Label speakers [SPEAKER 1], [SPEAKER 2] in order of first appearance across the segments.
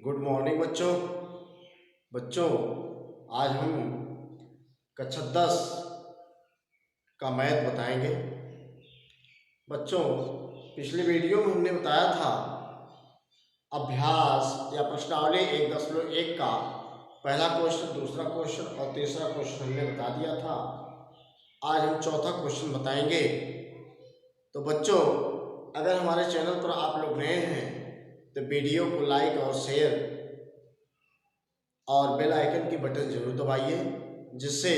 [SPEAKER 1] Good morning बच्चों। बच्चों, आज हम कक्षा 10 का मैथ बताएंगे। बच्चों, पिछले वीडियो में हमने बताया था अभ्यास या प्रश्नावली 1.1 का पहला क्वेश्चन, दूसरा क्वेश्चन और तीसरा क्वेश्चन हमने बता दिया था। आज हम चौथा क्वेश्चन बताएंगे। तो बच्चों, अगर हमारे चैनल पर आप लोग नए हैं तो वीडियो को लाइक और शेयर और बेल आइकन की बटन जरूर दबाइए, जिससे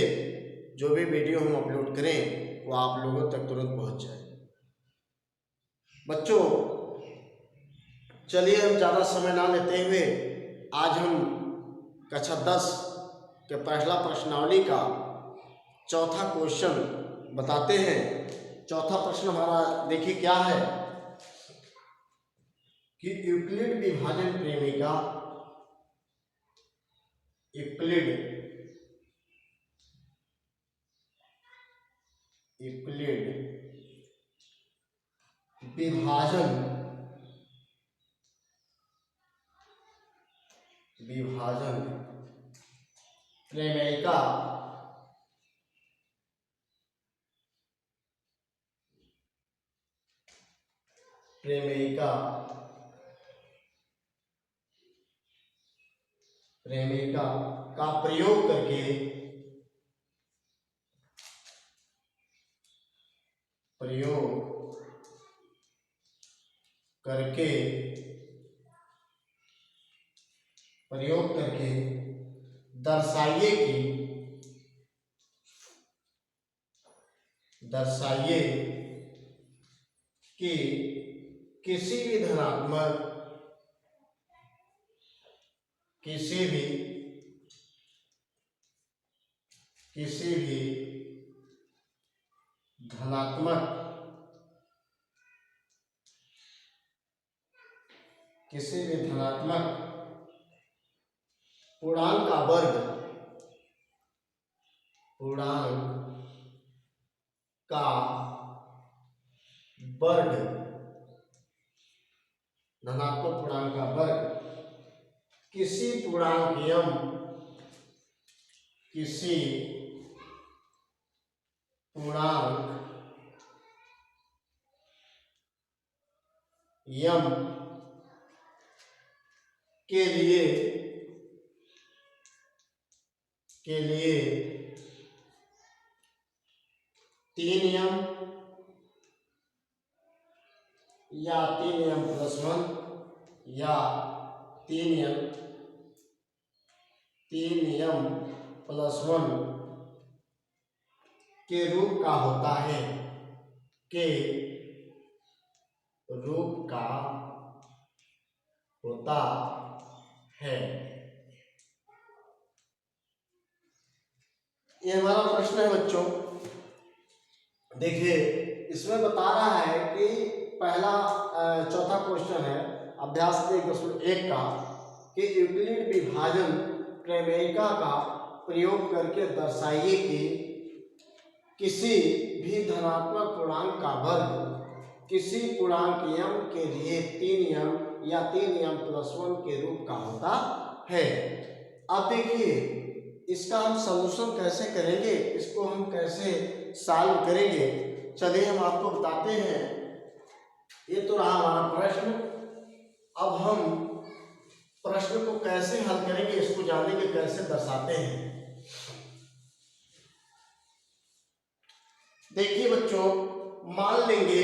[SPEAKER 1] जो भी वीडियो हम अपलोड करें वो आप लोगों तक तुरंत पहुंच जाए। बच्चों, चलिए हम ज़्यादा समय ना लेते हुए आज हम कक्षा 10 के पहला प्रश्नावली का चौथा क्वेश्चन बताते हैं। चौथा प्रश्न हमारा देखिए क्या है कि यूक्लिड विभाजन प्रेमिका यूक्लिड विभाजन प्रमेयिका का प्रयोग करके दर्शाइए कि किसी भी धनात्मक पूर्णांक का वर्ग धनात्मक पूर्णांक का वर्ग किसी पूर्णांक यम के लिए 3m या 3m+1 या 3m+1 के रूप का होता है ये हमारा प्रश्न है बच्चों। देखिए, इसमें बता रहा है कि पहला चौथा क्वेश्चन है अभ्यास 1.1 का कि यूक्लिड विभाजन प्रमेयिका का प्रयोग करके दर्शाइए कि किसी भी धनात्मक पूर्णांक का वर्ग किसी पूर्णांक m के लिए 3m या 3m+1 के रूप का होता है। अब देखिए, इसका हम सॉल्यूशन कैसे करेंगे, इसको हम कैसे सॉल्व करेंगे, चलिए हम आपको बताते हैं। ये तो रहा हमारा प्रश्न। अब हम प्रश्न को कैसे हल करेंगे इसको जानेंगे, कैसे दर्शाते हैं। देखिए बच्चों, मान लेंगे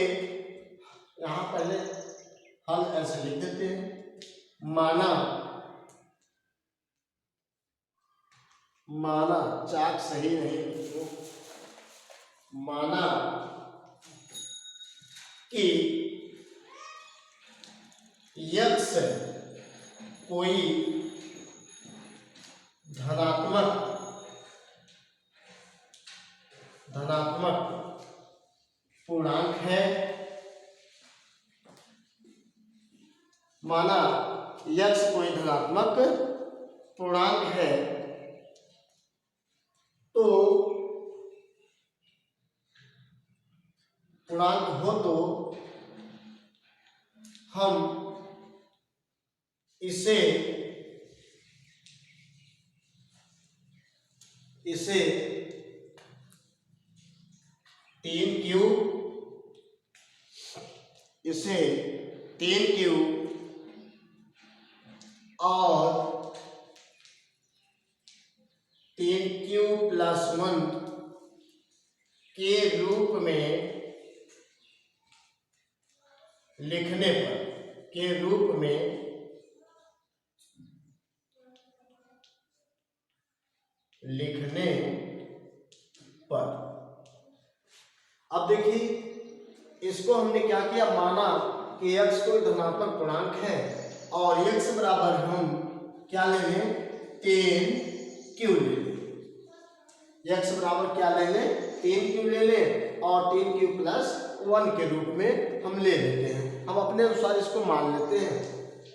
[SPEAKER 1] यहां पहले हल ऐसे लिख देते हैं। माना चाक सही नहीं बच्चों, माना कि x कोई धनात्मक पूर्णांक है। माना x कोई धनात्मक पूर्णांक है तो पूर्णांक हो तो हम इसे इसे 3Q, इसे 3Q और 3Q+1 के रूप में लिखने पर, के रूप में लिखने पर। अब देखिए, इसको हमने क्या किया, माना कि x कोई धनात्मक पूर्णांक है और x बराबर हम क्या ले लें, 3Q ले लें। x बराबर क्या ले लें, 3Q ले लें और 3Q+1 के रूप में हम ले लेते हैं। हम अपने अनुसार इसको मान लेते हैं।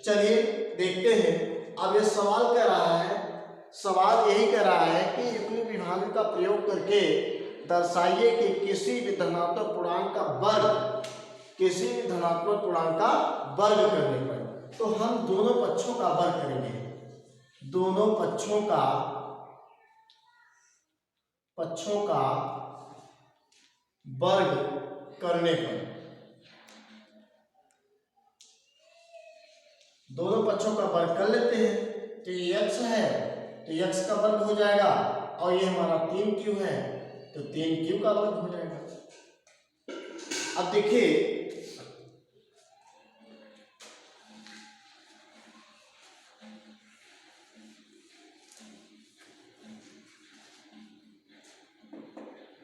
[SPEAKER 1] चलिए देखते हैं। अब ये सवाल कह रहा है, सवाल यही कह रहा है कि यूक्लिड विभाजन का प्रयोग करके दर्शाइए कि किसी भी धनात्मक पूर्णांक का वर्ग, किसी भी धनात्मक पूर्णांक का वर्ग करने पर, तो हम दोनों पक्षों का वर्ग करेंगे। दोनों पक्षों का वर्ग करने पर, दोनों पक्षों का वर्ग कर लेते हैं। तो ये x है तो x का वर्ग हो जाएगा और ये हमारा 3Q है तो 3Q का वर्ग हो जाएगा। अब देखिए,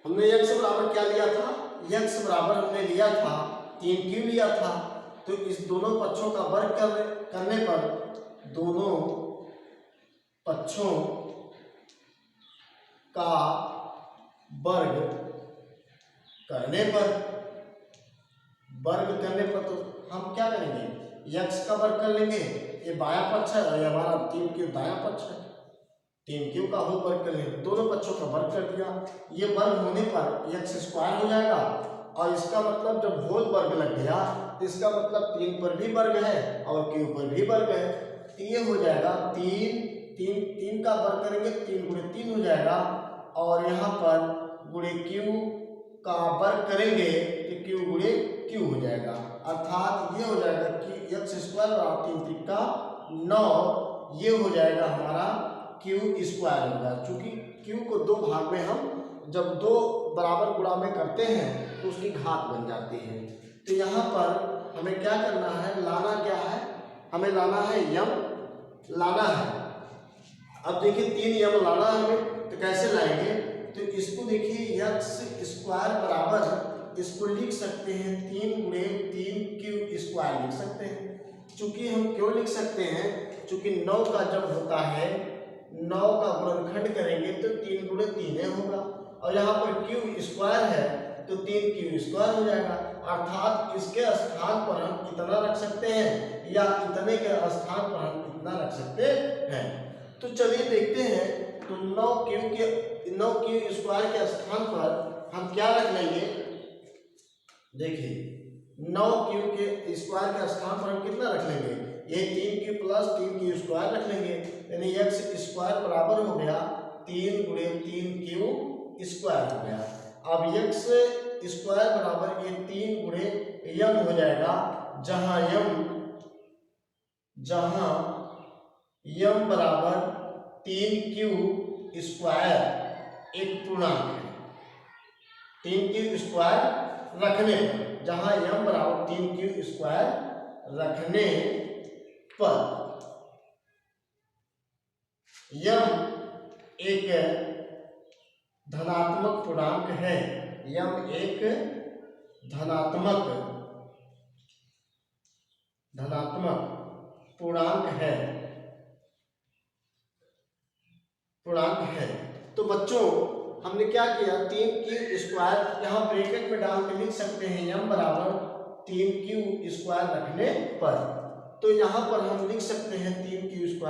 [SPEAKER 1] हमने x बराबर क्या लिया था, x बराबर हमने लिया था 3Q लिया था। तो इस दोनों पक्षों का वर्ग करने पर, दोनों पक्षों का वर्ग करने पर, तो हम क्या करेंगे, x का वर्ग कर लेंगे, ये बायां पक्ष है और ये हमारा 3Q दायां पक्ष है, 3Q का होल वर्ग कर लेंगे। दोनों पक्षों का वर्ग कर दिया। ये वर्ग होने पर x² हो जाएगा और इसका मतलब जब होल वर्ग लग गया तो इसका मतलब 3 पर भी वर्ग है और Q पर भी वर्ग है। तो ये हो जाएगा 3 का वर्ग करेंगे, 3 × 3 हो जाएगा और यहाँ पर गुणे Q का वर्ग करेंगे तो Q × Q हो जाएगा। अर्थात ये हो जाएगा कि x² और 3 3 का 9, ये हो जाएगा हमारा Q² होगा। चूंकि Q को दो भाग में हम जब दो बराबर गुणा में करते हैं तो उसकी घात बन जाती है। तो यहाँ पर हमें क्या करना है, लाना क्या है, हमें लाना है यम लाना है। अब देखिए 3 यम लाना है हमें, तो कैसे लाएंगे, तो इसको देखिए x² बराबर, इसको लिख सकते हैं 3 × 3Q² लिख सकते हैं। चूंकि हम क्यों लिख सकते हैं, चूंकि 9 का जब होता है, 9 का गुणनखंड करेंगे तो 3 × 3 होगा और यहाँ पर Q² है तो 3Q² हो जाएगा। अर्थात इसके स्थान पर हम इतना रख सकते हैं या इतने के स्थान पर हम इतना रख सकते हैं। तो चलिए देखते हैं। तो 9Q² के स्थान पर हम क्या रख लेंगे, देखिए 9Q² के स्थान पर हम कितना रख लेंगे, ये 3Q + 3Q² रख लेंगे, यानी x² बराबर हो गया 3 × 3Q² हो गया। अब x² बराबर ये 3 × यम हो जाएगा, जहां यम बराबर 3Q² एक पूर्णांक है। 3Q² रखने पर, जहां यम बराबर 3Q² रखने पर, यम एक धनात्मक पूर्णांक है, यम एक धनात्मक पूर्णांक है। तो बच्चों हमने क्या किया, 3Q² यहाँ ब्रैकेट में डाल के लिख सकते हैं यम बराबर 3Q² रखने पर। तो यहाँ पर हम लिख सकते हैं 3Q²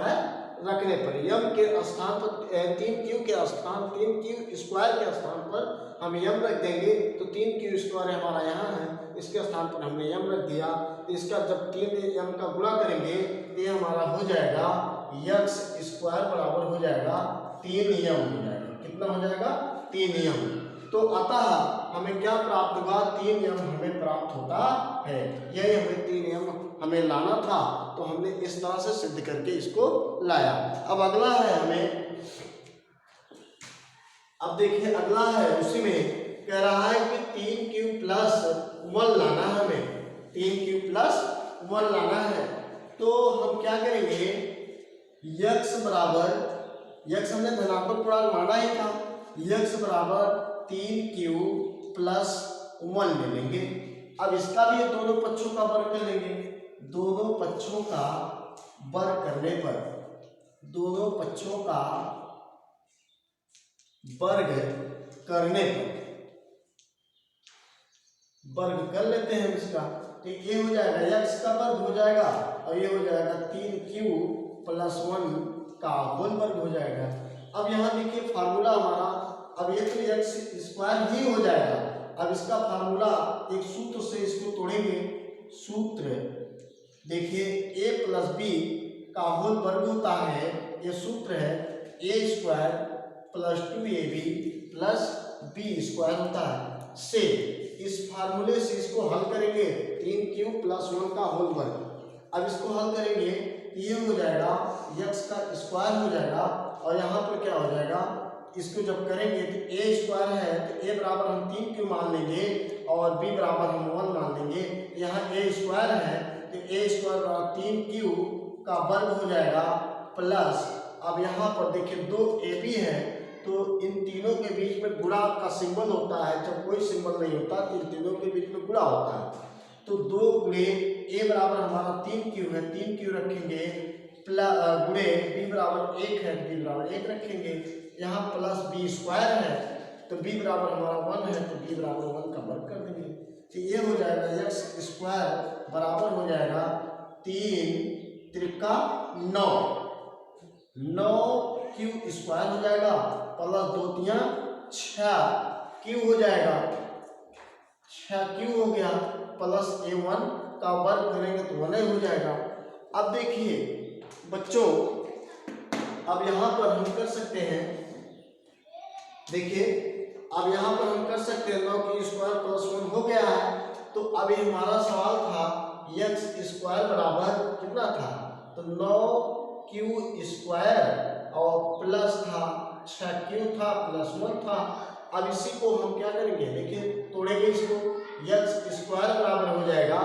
[SPEAKER 1] रखने पर, यम के स्थान पर 3Q के स्थान 3Q² के स्थान पर हम यम रख देंगे। तो 3Q² हमारा यहाँ है, इसके स्थान पर हमने यम रख दिया। तो इसका जब 3 यम का गुणा करेंगे तो ये हमारा हो जाएगा x² बराबर हो जाएगा 3 यम हो जाएगा। कितना कितना हो जाएगा 3m। तो अतः हमें क्या प्राप्त हुआ 3m हमें प्राप्त होता है। यही हमें 3m हमें लाना था, तो हमने इस तरह से सिद्ध करके इसको लाया। अब अगला है हमें, अब देखिए अगला है उसी में कह रहा है कि 3q + 1 लाना है हमें, 3q + 1 लाना है। तो हम क्या करेंगे, x बराबर, x हमने धनात्मक पूर्णांक माना ही था, x बराबर 3q + 1 ले लेंगे। अब इसका भी दोनों पक्षों का वर्ग कर लेंगे। दोनों पक्षों का वर्ग करने पर, दोनों पक्षों का वर्ग करने पर, वर्ग कर लेते हैं इसका, तो ये हो जाएगा x का वर्ग हो जाएगा और ये हो जाएगा 3q + 1 का होल वर्ग हो जाएगा। अब यहाँ देखिए फार्मूला हमारा, अब ये तो x² ही हो जाएगा। अब इसका फार्मूला एक सूत्र से इसको तोड़ेंगे। सूत्र देखिए a + b का होल वर्ग होता है, ये सूत्र है a² + 2ab + b² होता है। से इस फार्मूले से इसको हल करेंगे, 3q + 1 का होल वर्ग। अब इसको हल करेंगे, ये हो जाएगा x² हो जाएगा और यहाँ पर क्या हो जाएगा, इसको जब करेंगे तो a² है तो a बराबर हम 3q मान लेंगे और b बराबर हम 1 मान लेंगे। यहाँ a² है तो a² बराबर 3q का वर्ग हो जाएगा प्लस, अब यहाँ पर देखिए 2ab है तो इन तीनों के बीच में गुणा का सिंबल होता है। जब कोई सिंबल नहीं होता तो इन तीनों के बीच में गुणा होता है। तो 2 गुणे a बराबर हमारा 3q है, 3q रखेंगे प्लस गुणे b बराबर 1 है, b बराबर 1 रखेंगे। यहाँ प्लस b² है तो b बराबर हमारा 1 है तो b बराबर 1 का वर्ग कर देंगे। तो ये हो जाएगा x² बराबर हो जाएगा 3 त्रिका 9, 9q² हो जाएगा प्लस 2 तिया 6q हो जाएगा, 6q हो गया प्लस a1 का वर्ग करेंगे तो 1 हो जाएगा। अब देखिए बच्चों, अब यहाँ पर हम कर सकते हैं, देखिए अब यहाँ पर हम कर सकते हैं 9q² + 1 हो गया है। तो अभी हमारा सवाल था x² बराबर कितना था, तो 9q² और प्लस था 6q था प्लस 1 था। अब इसी को हम क्या करेंगे, देखिए तोड़ेंगे इसको, x² बराबर हो जाएगा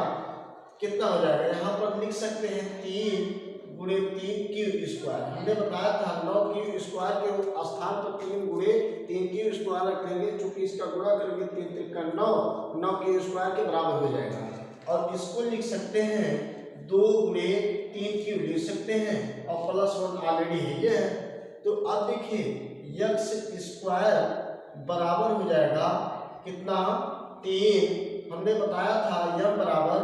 [SPEAKER 1] कितना हो जाएगा, यहाँ पर लिख सकते हैं 3 गुणे 3q²। हमने बताया था 9q² के स्थान पर 3 गुणे 3q² रख देंगे, चूंकि इसका गुणा करेंगे 3 त्रिका 9, 9q² के बराबर हो जाएगा। और इसको लिख सकते हैं 2 गुणे 3q लिख सकते हैं और प्लस 1 ऑलरेडी है ये है। तो अब देखिए x² बराबर हो जाएगा कितना 3, हमने बताया था m बराबर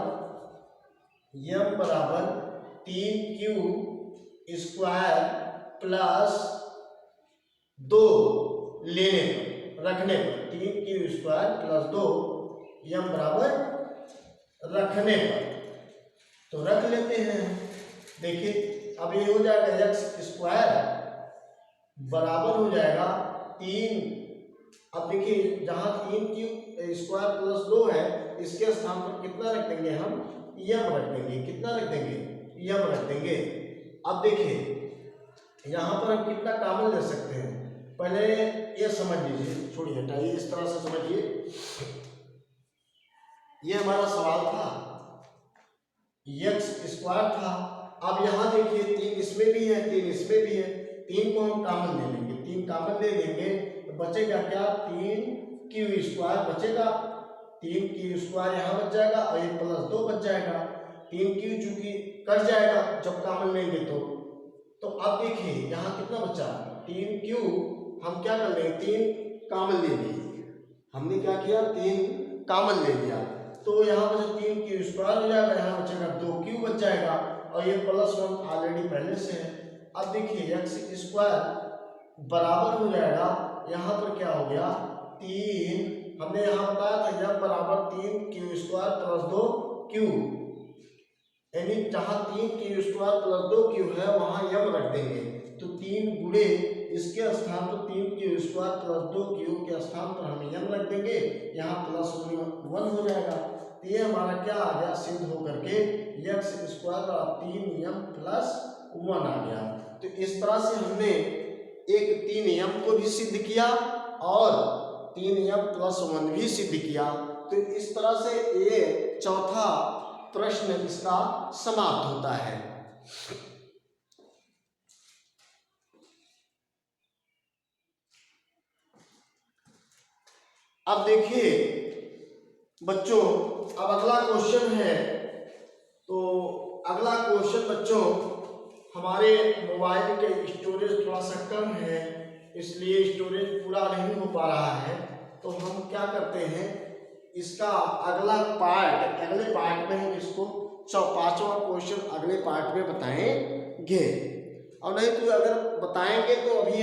[SPEAKER 1] 3q² प्लस 2 लेने पर, रखने पर, 3q² प्लस 2 m बराबर रखने पर, तो रख लेते हैं। देखिए अब ये हो जाएगा x² बराबर हो जाएगा 3, अब देखिए जहाँ 3q² प्लस 2 है इसके स्थान पर कितना रख देंगे हम, m रख देंगे। कितना रख देंगे, m रख देंगे। अब देखिए यहाँ पर हम कितना कॉमन ले सकते हैं, पहले ये समझ लीजिए, छोड़िए हटाइए, इस तरह से समझिए। ये हमारा सवाल था, x² था। अब यहाँ देखिए 3 इसमें भी है 3 इसमें भी है, 3 को हम कॉमन ले लेंगे, 3 कॉमन ले लेंगे तो बचेगा क्या, 3q² बचेगा, 3q² यहाँ बच जाएगा और ये प्लस 2 बच जाएगा। 3q चूंकि कट जाएगा जब कॉमन लेंगे तो अब देखिए यहाँ कितना बचा, 3q हम क्या कर लेंगे, 3 कॉमन ले लिए, हमने क्या किया 3 कॉमन ले लिया, तो यहाँ पर 3q² हो जाएगा, यहाँ बचेगा 2q बच जाएगा और ये प्लस 1 ऑलरेडी पहले से है। अब देखिए x² बराबर हो जाएगा, यहाँ पर क्या हो गया 3, हमने यहाँ बताया था m बराबर 3q² प्लस 2q, यानी जहाँ 3q² प्लस 2q है वहाँ m रख देंगे, तो 3 गुणे इसके स्थान पर 3q² प्लस 2q के स्थान पर हम m रख देंगे, यहाँ प्लस 1 हो जाएगा। तो ये हमारा क्या आ गया, सिद्ध होकर के x² और 3m प्लस 1 आ गया। तो इस तरह से हमने एक 3m को भी सिद्ध किया और 3m प्लस 1 भी सिद्ध किया। तो इस तरह से ये चौथा प्रश्न इसका समाप्त होता है। अब देखिए बच्चों, अब अगला क्वेश्चन है। तो अगला क्वेश्चन बच्चों, हमारे मोबाइल के स्टोरेज थोड़ा सा कम है, इसलिए स्टोरेज पूरा नहीं हो पा रहा है। तो हम क्या करते हैं, इसका अगले पार्ट में हम इसको 5वां क्वेश्चन अगले पार्ट में बताएंगे। और नहीं तो अगर बताएंगे तो अभी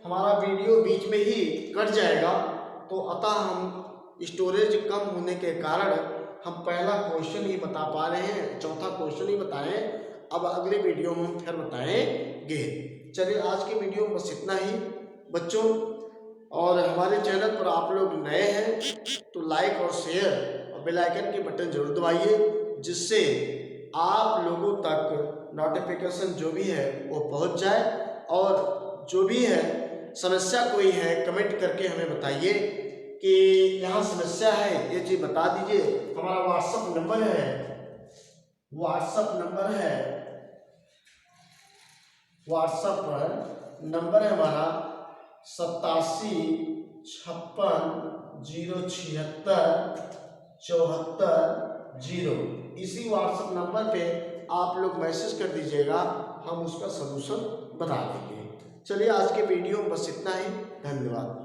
[SPEAKER 1] हमारा वीडियो बीच में ही कट जाएगा। तो अतः हम स्टोरेज कम होने के कारण हम पहला क्वेश्चन ही बता पा रहे हैं, चौथा क्वेश्चन ही बताएं। अब अगले वीडियो में हम फिर बताएंगे। चलिए आज के वीडियो में बस इतना ही बच्चों। और हमारे चैनल पर आप लोग नए हैं तो लाइक और शेयर और बेल आइकन के बटन जरूर दबाइए, जिससे आप लोगों तक नोटिफिकेशन जो भी है वो पहुंच जाए। और जो भी है समस्या कोई है कमेंट करके हमें बताइए कि यहाँ समस्या है, ये चीज़ बता दीजिए। हमारा व्हाट्सएप नंबर है हमारा 87560740। इसी व्हाट्सएप नंबर पे आप लोग मैसेज कर दीजिएगा, हम उसका सलूशन बता देंगे। चलिए आज के वीडियो में बस इतना ही, धन्यवाद।